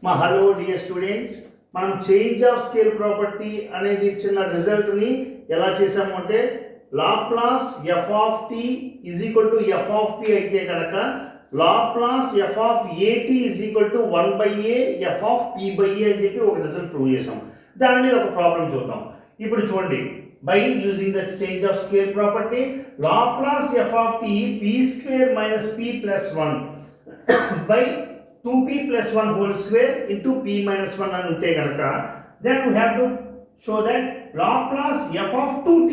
మా hello dear students, మనం change of scale property అనేది ఇచ్చిన రిజల్ట్ని ఎలా చేసాము అంటే Laplace F of T is equal to F of P అయితే కనుక Laplace F of AT is equal to 1/a F of P by A అని చెప్పి ఒక రిజల్ట్ ప్రూవ్ చేసాం. దాని మీద ఒక ప్రాబ్లం చూద్దాం. ఇప్పుడు చూడండి, by using the change of scale property, Laplace f of t p square minus p plus 1 by 2p plus 1 whole square into p minus 1 అని ఉంటే కనుక then we have to show that Laplace f of 2t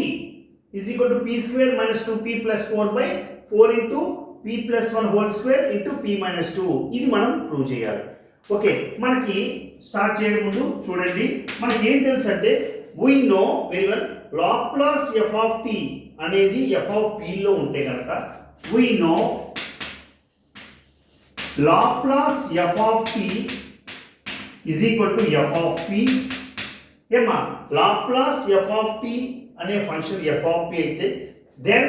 is equal to p square minus 2p plus 4 by 4 into p plus 1 whole square into p minus 2. ఇది మనం prove చేయాలి. Okay, మనకి start చేయడం ముందు చూడండి, మనకి ఏం తెలుసు అంటే we know very well Laplace f of t అనేది f of p లో ఉంటే కనుక we know Laplace f of t is equal to f of p. ఏమా Laplace f of t అనే ఫంక్షన్ f of p అయితే then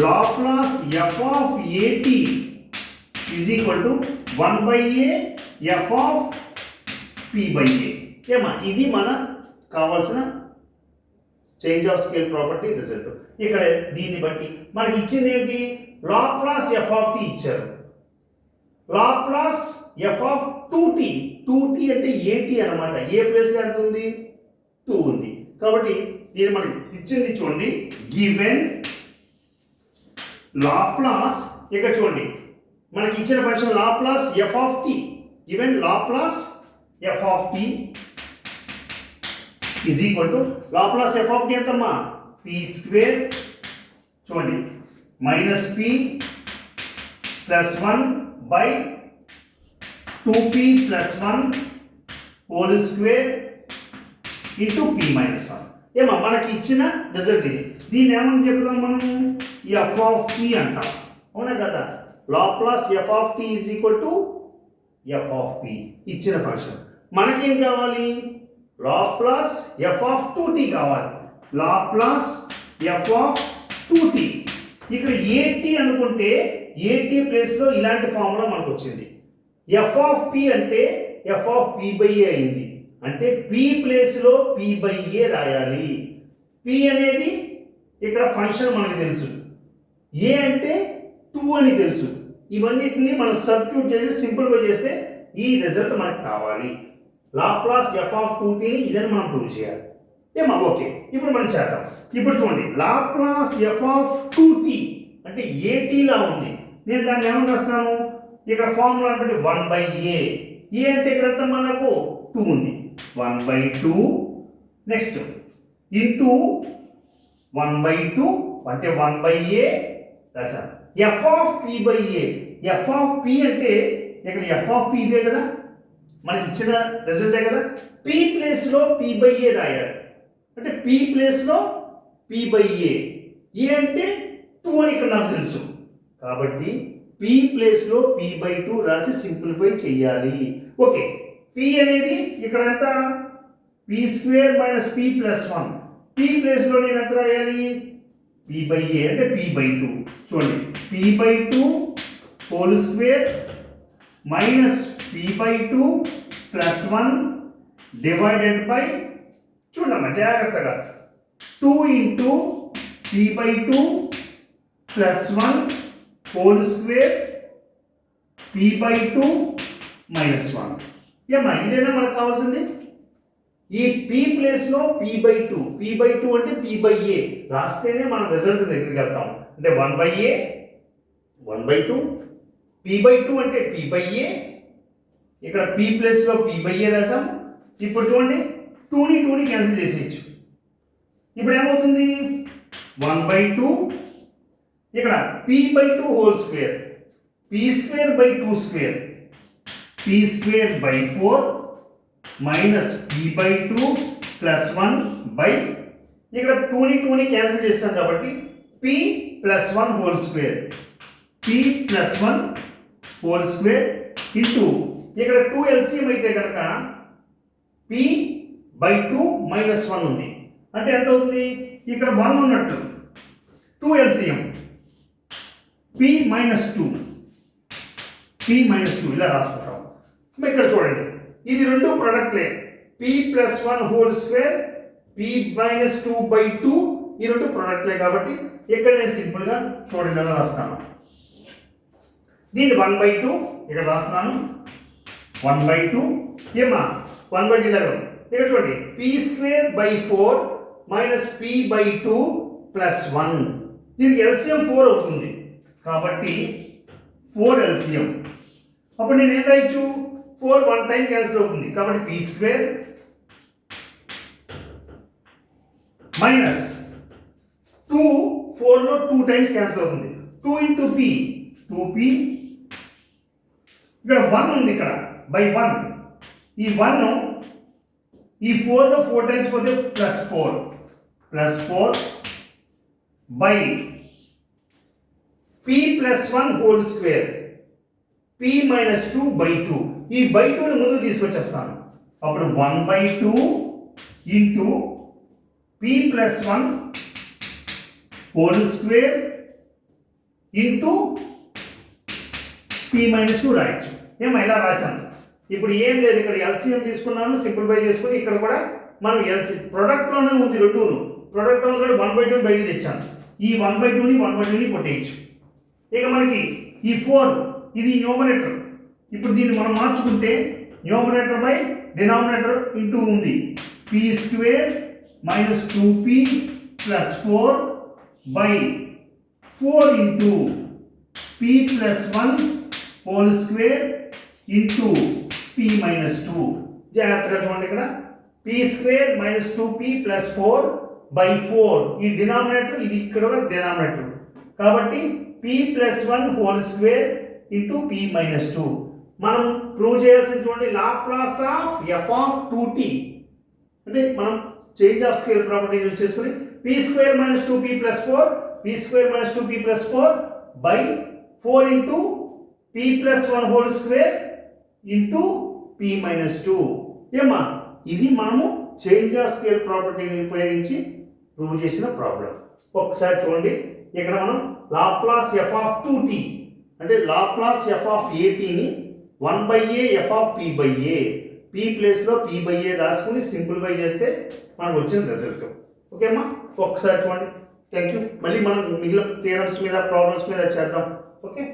Laplace f of at is equal to 1/a f of p by a. ఏమా ఇది మన కావాల్సిన change of scale property result. ఇక్కడ దీన్ని బట్టి మనకి ఇచ్చింది ఏంటి, లాప్లాస్ ఎఫ్ ఆఫ్ టీ ఇచ్చారు. లాప్లాస్ ఎఫ్ ఆఫ్ 2t అంటే ఏటీ అనమాట. ఏ ప్లేస్లో ఎంత ఉంది, 2 ఉంది. కాబట్టి దీన్ని మనకి ఇచ్చింది చూడండి, గివెన్ లాప్లాస్, ఇక్కడ చూడండి మనకి ఇచ్చిన function Laplace F of T, given Laplace F of T is equal to Laplace f of t ఎంతమ్మా, p square చూడండి minus p plus 1 by 2p plus 1 whole square into p minus 1. ఏమా మనకి ఇచ్చిన result ఇది. దీన్ని ఏమని చెప్తాం మనం, f of p అంటాం, అవునా కదా. Laplace f of t is equal to f of p ఇచ్చిన ఫంక్షన్. మనకేం కావాలి, Laplace f of 2t కావాలి. Laplace f of 2t ఇక్కడ at అనుకుంటే at ప్లేస్లో ఇలాంటి ఫార్ములా మనకు వచ్చింది. f of p అంటే f of p by a అయింది. అంటే p ప్లేస్లో p by a రాయాలి. p అనేది ఇక్కడ ఫంక్షన్ మనకు తెలుసు, a అంటే 2 అని తెలుసు. ఇవన్నిటిని మనం సబ్స్టిట్యూట్ చేసి సింప్లిఫై చేస్తే ఈ రిజల్ట్ మనకు కావాలి. లాప్లాస్ ఎఫ్ ఆఫ్ 2t ఇదని మనం ప్రూవ్ చేయాలి. ఏమా ఓకే, ఇప్పుడు మనం చేద్దాం. ఇప్పుడు చూడండి, లాప్లాస్ ఎఫ్ ఆఫ్ 2t అంటే ఏటీ లా ఉంది. నేను దాన్ని ఏమని రాస్తాను, ఇక్కడ ఫార్ములా అంటే 1/a. ఏ అంటే ఇక్కడ ఎంత మనకు 2 ఉంది, 1/2 నెక్స్ట్ ఇంటూ 1/2 అంటే 1/a రాసాను. F of p by A, F of p అంటే ఇక్కడ ఎఫ్ ఆఫ్ p ఇదే కదా, మనకి ఇచ్చిన రిజల్టే కదా. p ప్లేస్లో p బై ఏ రాయాలి. అంటే p ప్లేస్లో p బై ఏ, ఏ అంటే 2 అని ఇక్కడ నాకు తెలుసు. కాబట్టి p ప్లేస్లో p బై 2 రాసి సింప్లిఫై చేయాలి. ఓకే, p అనేది ఇక్కడ ఎంత, p square minus p plus 1. p ప్లేస్లో నేను ఎంత రాయాలి, p బై ఏ అంటే p బై 2. చూడండి, p by 2 whole square minus p by 2 plus 1 divided by, చూడమ్మా జాగ్రత్తగా, 2 into p by 2 plus 1 whole square p by 2 minus 1. ఏమ్మా ఇదేనా మనకు కావాల్సింది. ఈ p ప్లేస్లో p by 2 అంటే p by a రాస్తేనే మనం రిజల్ట్ దగ్గరికి వెళ్తాం. అంటే 1/a 1/2 p by 2 అంటే p by a, ఇక్కడ p ప్లేస్లో p బై ఏ రాసాం. ఇప్పుడు చూడండి, 2ని క్యాన్సిల్ చేసేయచ్చు. ఇప్పుడు ఏమవుతుంది, 1/2 ఇక్కడ p by 2 whole square, p square by 2 square, p square by 4 minus p by 2 plus 1 by, ఇక్కడ 2ని క్యాన్సిల్ చేస్తాం కాబట్టి p plus 1 whole square, p plus 1 whole square into ఇక్కడ 2 ఎల్సిఎం అయితే కనుక p బై 2 మైనస్ 1 ఉంది. అంటే ఎంత అవుతుంది, ఇక్కడ 1 ఉన్నట్టు 2 LCM p minus 2 p minus 2 ఇలా రాసుకుంటాం. ఇక్కడ చూడండి ఇది రెండు ప్రొడక్ట్లే p plus 1 whole square p minus 2/2 ఈ రెండు ప్రొడక్ట్లే కాబట్టి ఇక్కడ నేను సింపుల్గా చూడండి ఎలా రాస్తాను. దీన్ని 1/2 ఇక్కడ రాస్తున్నాను 1/2 ఏమా 1/2 ఇలాగా ఇక్కడ చూడండి p²/4 మైనస్ p/2 ప్లస్ 1 దీనికి ఎల్సిఎం 4 అవుతుంది కాబట్టి 4 ఎల్సిఎం. అప్పుడు నేను ఏం రాయొచ్చు 4 1 టైం క్యాన్సిల్ అవుతుంది కాబట్టి p² మైనస్ 2 4లో 2 టైమ్స్ క్యాన్సిల్ అవుతుంది 2 ఇంటూ p 2p ఇక్కడ 1 ఉంది ఇక్కడ బై 1 ఈ 1 ఈ 4లో 4 టైమ్స్ పోతే plus 4 by p plus 1 whole square p minus 2/2 ఈ బై 2ని ముందు తీసుకొచ్చేస్తాను అప్పుడు 1/2 into p plus 1 whole square into p minus 2 రాయొచ్చు. ఏమో ఇలా రాశాను. ఇప్పుడు ఏం లేదు ఇక్కడ ఎల్సిఎం తీసుకున్నాను సింప్లిఫై చేసుకుని ఇక్కడ కూడా మనం ఎల్సి ప్రొడక్ట్లోనే ఉంది రెండును ప్రొడక్ట్లో కూడా 1/2 బయటికి తెచ్చాను. ఈ 1/2ని కొట్టేయచ్చు. ఇక మనకి ఈ 4 ఇది న్యూమరేటర్ ఇప్పుడు దీన్ని మనం మార్చుకుంటే న్యూమరేటర్ బై డినామినేటర్ ఇంటూ ఉంది p² minus 2p plus 4 by 4 into p plus 1 whole square into p minus 2 జాగ్రత్తగా చూడండి ఇక్కడ p² minus 2p plus 4 by 4 ఈ డినామినేటర్ ఇది ఇక్కడ డినామినేటర్ కాబట్టి p plus 1 whole square into p minus 2 మనం prove చేయాల్సింది చూడండి Laplace of f of 2t అంటే మనం change of scale property use చేసుకుని p² minus 2p plus 4 p² minus 2p plus 4 by 4 into p plus 1 whole square into p minus 2 ఏమా ఇది మనము change of scale ప్రాపర్టీని ఉపయోగించి ప్రూవ్ చేసిన problem. ఒకసారి చూడండి ఇక్కడ మనం లాప్లాస్ f ఆఫ్ 2t అంటే లాప్లాస్ f ఆఫ్ atని 1/a f of p/a p ప్లేస్లో p/a రాసుకుని సింప్లిఫై చేస్తే మనకు వచ్చిన రిజల్ట్. ఓకేమ్మా ఒకసారి చూడండి. Thank you. మళ్ళీ మనం మిగిలిన థియరమ్స్ మీద ప్రాబ్లమ్స్ మీద చేద్దాం. ఓకే.